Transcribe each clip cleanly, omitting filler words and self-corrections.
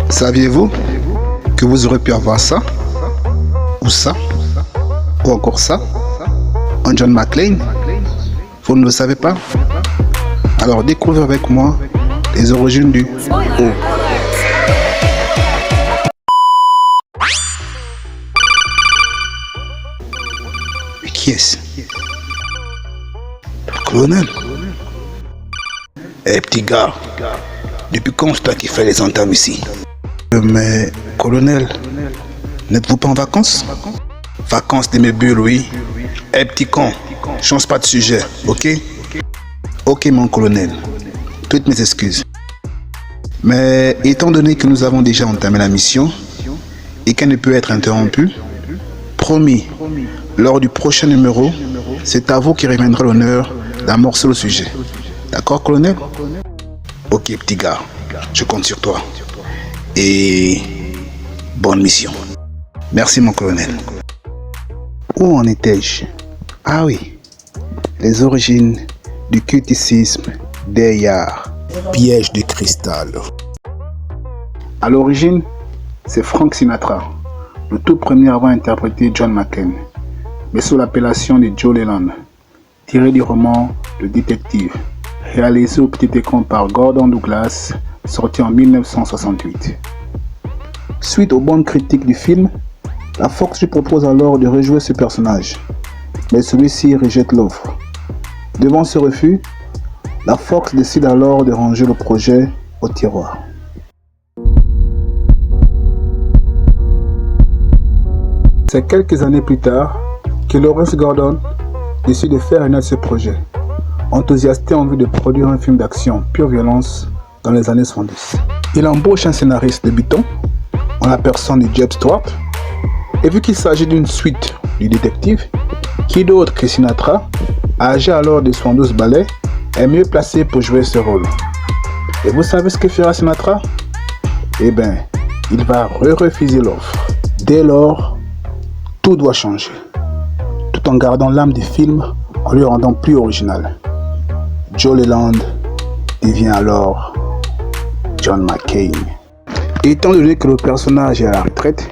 Saviez-vous que vous aurez pu avoir ça, ou ça, ou encore ça, en John McClane? Vous ne le savez pas? Alors découvrez avec moi les origines du O. Mais qui est-ce? Le colonel. Eh petit gars, depuis quand c'est toi qui fais les entames ici? Mais colonel, n'êtes-vous pas en vacances? Vacances de mes bulles, oui. Eh petit con, change pas de sujet, ok? Ok mon colonel, toutes mes excuses. Mais étant donné que nous avons déjà entamé la mission et qu'elle ne peut être interrompue, promis, lors du prochain numéro, c'est à vous qui reviendra l'honneur d'amorcer le sujet. D'accord colonel? Ok petit gars, je compte sur toi. Et bonne mission. Merci mon colonel. Où en étais-je? Ah oui, les origines du culticisme d'Eyard, piège de cristal. À l'origine, c'est Frank Sinatra, le tout premier à avoir interprété John McClane, mais sous l'appellation de Joe Leland, tiré du roman Le Détective, réalisé au petit écran par Gordon Douglas, sorti en 1968. Suite aux bonnes critiques du film, la Fox lui propose alors de rejouer ce personnage, mais celui-ci rejette l'offre. Devant ce refus, la Fox décide alors de ranger le projet au tiroir. C'est quelques années plus tard que Lawrence Gordon décide de faire naître ce projet, enthousiasté en vue de produire un film d'action pure violence dans les années 70. Il embauche un scénariste débutant, en la personne de Jeb Stuart, et vu qu'il s'agit d'une suite du détective, qui d'autre que Sinatra, âgé alors de 72 balais, est mieux placé pour jouer ce rôle. Et vous savez ce que fera Sinatra? Eh bien, il va refuser l'offre. Dès lors, tout doit changer, tout en gardant l'âme du film en lui rendant plus original. Joe Leland devient alors John McClane. Étant donné que le personnage est à la retraite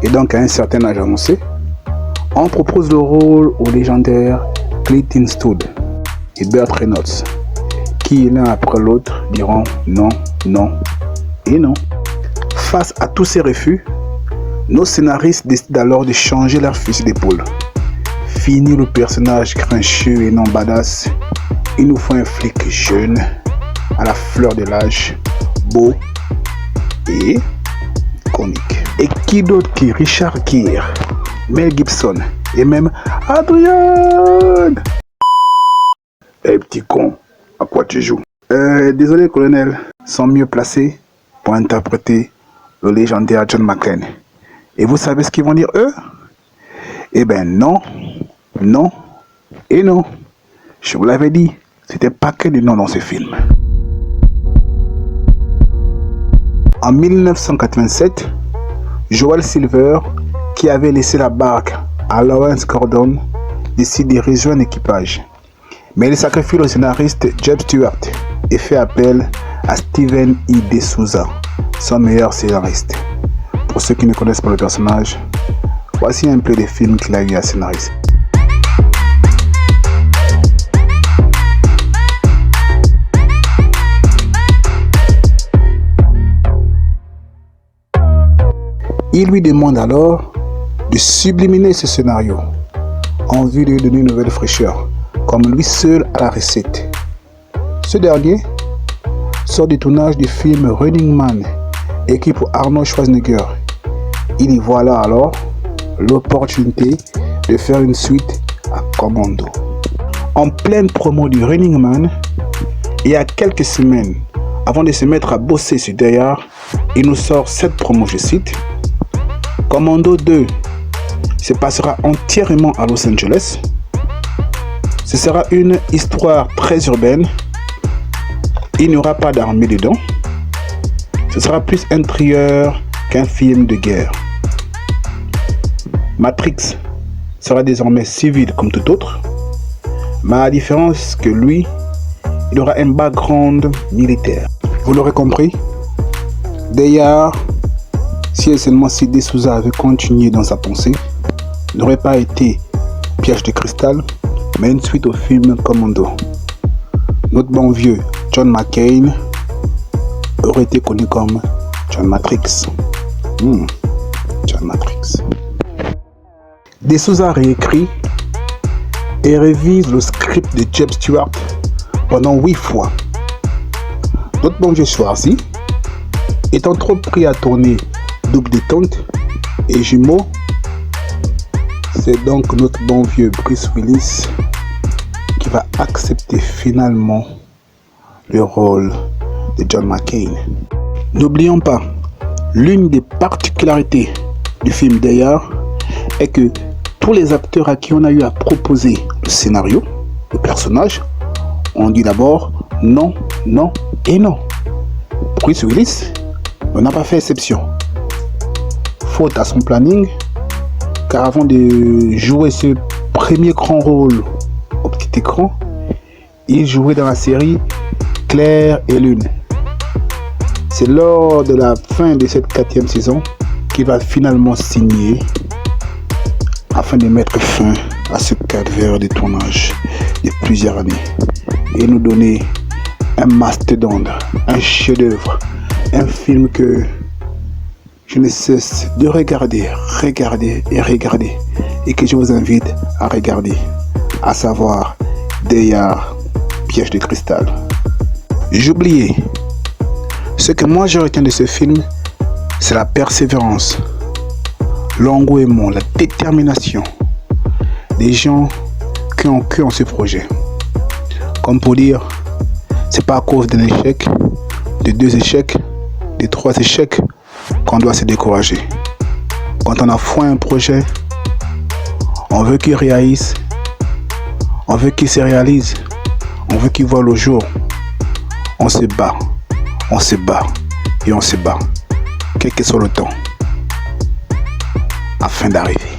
et donc à un certain âge avancé, on propose le rôle au légendaire Clint Eastwood et Burt Reynolds, qui l'un après l'autre diront non, non et non. Face à tous ces refus, nos scénaristes décident alors de changer leur fusil d'épaule. Fini le personnage grincheux et non badass, il nous faut un flic jeune, à la fleur de l'âge, beau et comique. Et qui d'autre que Richard Gere, Mel Gibson et même Adrian? Eh petit con, à quoi tu joues? Désolé colonel, sont mieux placés pour interpréter le légendaire John McClane. Et vous savez ce qu'ils vont dire eux? Eh ben non, non et non. Je vous l'avais dit, c'était pas que des noms dans ce film. En 1987, Joel Silver, qui avait laissé la barque à Lawrence Gordon, décide de rejoindre l'équipage. Mais il sacrifie le scénariste Jeb Stuart et fait appel à Steven E. D'Souza, son meilleur scénariste. Pour ceux qui ne connaissent pas le personnage, voici un peu des films qu'il a eu à scénariser. Il lui demande alors de subliminer ce scénario en vue de lui donner une nouvelle fraîcheur, comme lui seul a la recette. Ce dernier sort du tournage du film Running Man, écrit pour Arnold Schwarzenegger. Il y voit là alors l'opportunité de faire une suite à Commando. En pleine promo du Running Man, et à quelques semaines avant de se mettre à bosser sur Derrière, il nous sort cette promo, je cite: Commando 2 se passera entièrement à Los Angeles. Ce sera une histoire très urbaine. Il n'y aura pas d'armée dedans. Ce sera plus un thriller qu'un film de guerre. Matrix sera désormais civil comme tout autre, mais à la différence que lui, il aura un background militaire. Vous l'aurez compris, Deyard Si et seulement si De Souza avait continué dans sa pensée, n'aurait pas été Piège de cristal, mais une suite au film Commando. Notre bon vieux John McClane aurait été connu comme John Matrix. John Matrix. De Souza réécrit et révise le script de Jeb Stewart pendant 8 fois. Notre bon vieux Schwarzy, étant trop pris à tourner double détente et jumeaux, c'est donc notre bon vieux Bruce Willis qui va accepter finalement le rôle de John McClane. N'oublions pas, l'une des particularités du film d'ailleurs est que tous les acteurs à qui on a eu à proposer le scénario, le personnage, ont dit d'abord non, non et non. Bruce Willis n'a pas fait exception. Faute à son planning, car avant de jouer ce premier grand rôle au petit écran, il jouait dans la série Clair et Lune. C'est lors de la fin de cette 4e saison qu'il va finalement signer afin de mettre fin à ce calvaire de tournage de plusieurs années et nous donner un mastodonte, un chef-d'œuvre, un film que je ne cesse de regarder et que je vous invite à regarder, à savoir Dayard, Piège de cristal. J'oubliais, ce que moi je retiens de ce film, c'est la persévérance, l'engouement, la détermination des gens qui ont cru en ce projet. Comme pour dire, c'est pas à cause d'un échec, de 2 échecs, de 3 échecs qu'on doit se décourager. Quand on a foi un projet, on veut qu'il réalise, on veut qu'il se réalise, on veut qu'il voit le jour. On se bat, on se bat et on se bat, quel que soit le temps, afin d'arriver.